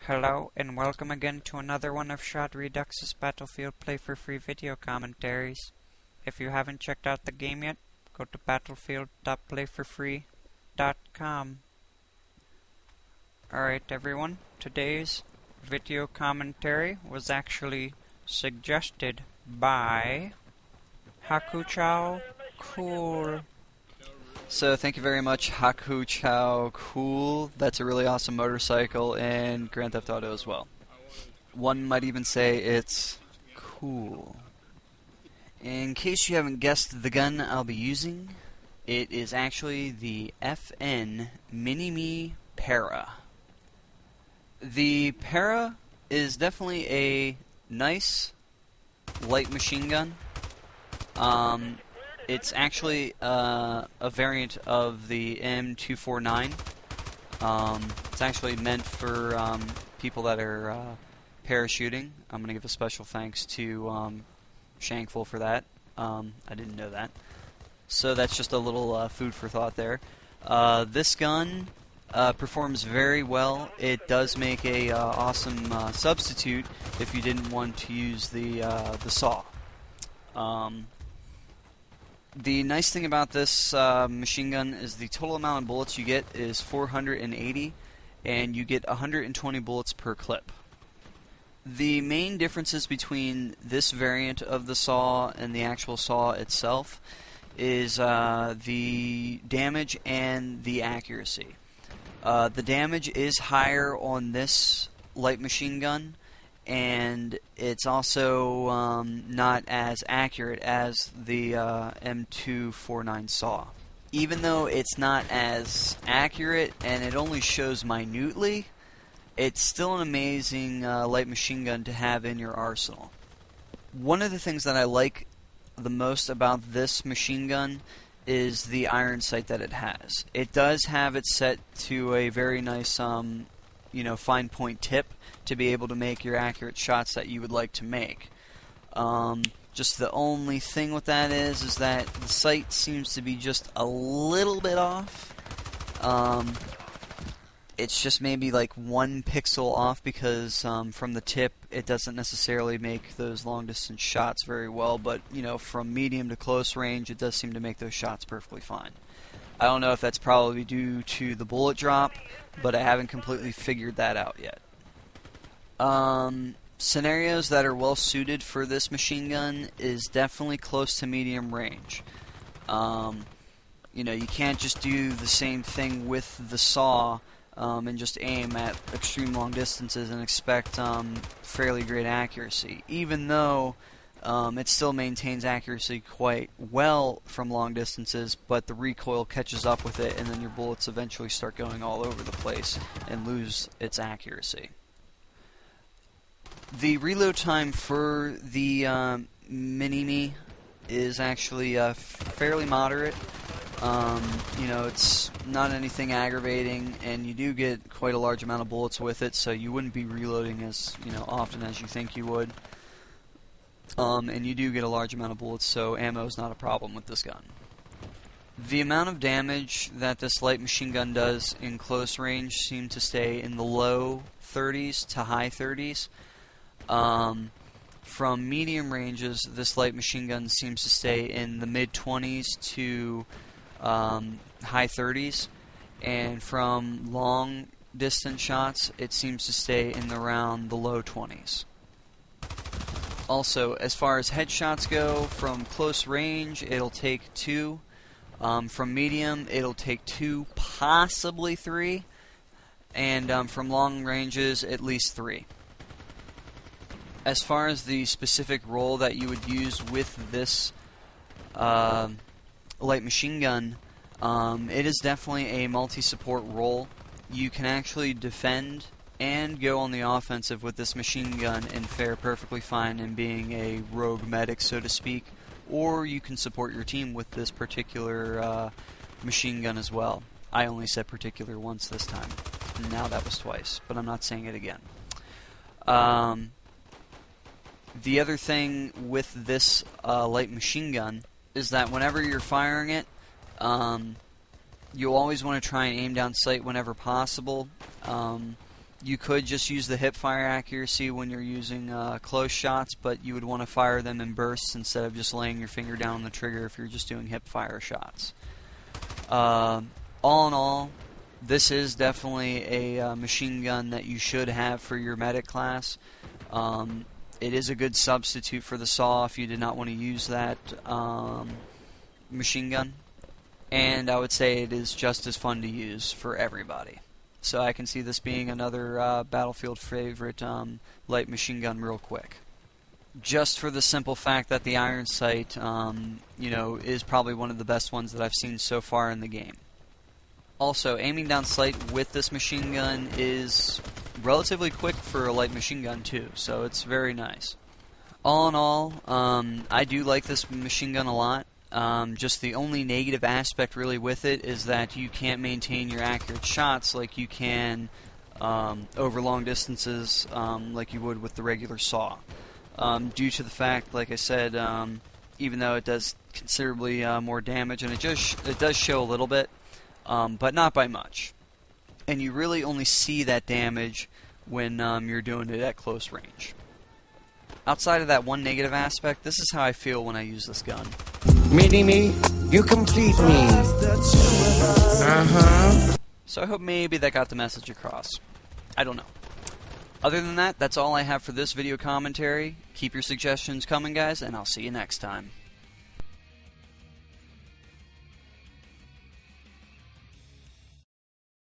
Hello, and welcome again to another one of Shot Redux's Battlefield Play for Free video commentaries. If you haven't checked out the game yet, go to battlefield.playforfree.com. Alright everyone, today's video commentary was actually suggested by HakuchouCool. So thank you very much, HakuchouCool. That's a really awesome motorcycle in Grand Theft Auto as well. One might even say it's cool. In case you haven't guessed the gun I'll be using, it is actually the FM MINIMI Para. The Para is definitely a nice light machine gun. It's actually a variant of the M249. It's actually meant for people that are parachuting. I'm going to give a special thanks to Shankful for that. I didn't know that. So that's just a little food for thought there. This gun performs very well. It does make a awesome substitute if you didn't want to use the saw. The nice thing about this machine gun is the total amount of bullets you get is 480, and you get 120 bullets per clip. The main differences between this variant of the saw and the actual saw itself is the damage and the accuracy. The damage is higher on this light machine gun, and it's also not as accurate as the M249 saw. Even though it's not as accurate and it only shows minutely, it's still an amazing light machine gun to have in your arsenal. One of the things that I like the most about this machine gun is the iron sight that it has. It does have it set to a very nice fine point tip to be able to make your accurate shots that you would like to make. Just the only thing with that is that the sight seems to be just a little bit off. It's just maybe like 1 pixel off because from the tip it doesn't necessarily make those long distance shots very well, but from medium to close range it does seem to make those shots perfectly fine. I don't know if that's probably due to the bullet drop, but I haven't completely figured that out yet. Scenarios that are well suited for this machine gun is definitely close to medium range. You can't just do the same thing with the saw and just aim at extreme long distances and expect fairly great accuracy, even though it still maintains accuracy quite well from long distances, but the recoil catches up with it and then your bullets eventually start going all over the place and lose its accuracy. The reload time for the Minimi is actually fairly moderate. It's not anything aggravating, and you do get quite a large amount of bullets with it, so you wouldn't be reloading as often as you think you would. And you do get a large amount of bullets, so ammo is not a problem with this gun. The amount of damage that this light machine gun does in close range seems to stay in the low 30s to high 30s. From medium ranges, this light machine gun seems to stay in the mid-20s to high 30s, and from long distance shots, it seems to stay in around the low 20s. Also, as far as headshots go, from close range, it'll take 2. From medium, it'll take 2, possibly 3. And from long ranges, at least 3. As far as the specific role that you would use with this light machine gun, it is definitely a multi-support role. You can actually defend and go on the offensive with this machine gun and fare perfectly fine in being a rogue medic, so to speak, or you can support your team with this particular machine gun as well. I only said particular once this time. Now that was twice, but I'm not saying it again. The other thing with this light machine gun is that whenever you're firing it, you'll always want to try and aim down sight whenever possible. You could just use the hip fire accuracy when you're using close shots, but you would want to fire them in bursts instead of just laying your finger down on the trigger if you're just doing hip fire shots. All in all, this is definitely a machine gun that you should have for your medic class. It is a good substitute for the saw if you did not want to use that machine gun. And I would say it is just as fun to use for everybody. So I can see this being another Battlefield favorite light machine gun real quick. Just for the simple fact that the iron sight, is probably one of the best ones that I've seen so far in the game. Also, aiming down sight with this machine gun is relatively quick for a light machine gun too, so it's very nice. All in all, I do like this machine gun a lot. Just the only negative aspect really with it is that you can't maintain your accurate shots like you can over long distances like you would with the regular saw. Due to the fact, like I said, even though it does considerably more damage, and it does show a little bit, but not by much. And you really only see that damage when you're doing it at close range. Outside of that one negative aspect, this is how I feel when I use this gun. Mini-me, you complete me. So I hope maybe that got the message across. I don't know. Other than that, that's all I have for this video commentary. Keep your suggestions coming, guys, and I'll see you next time.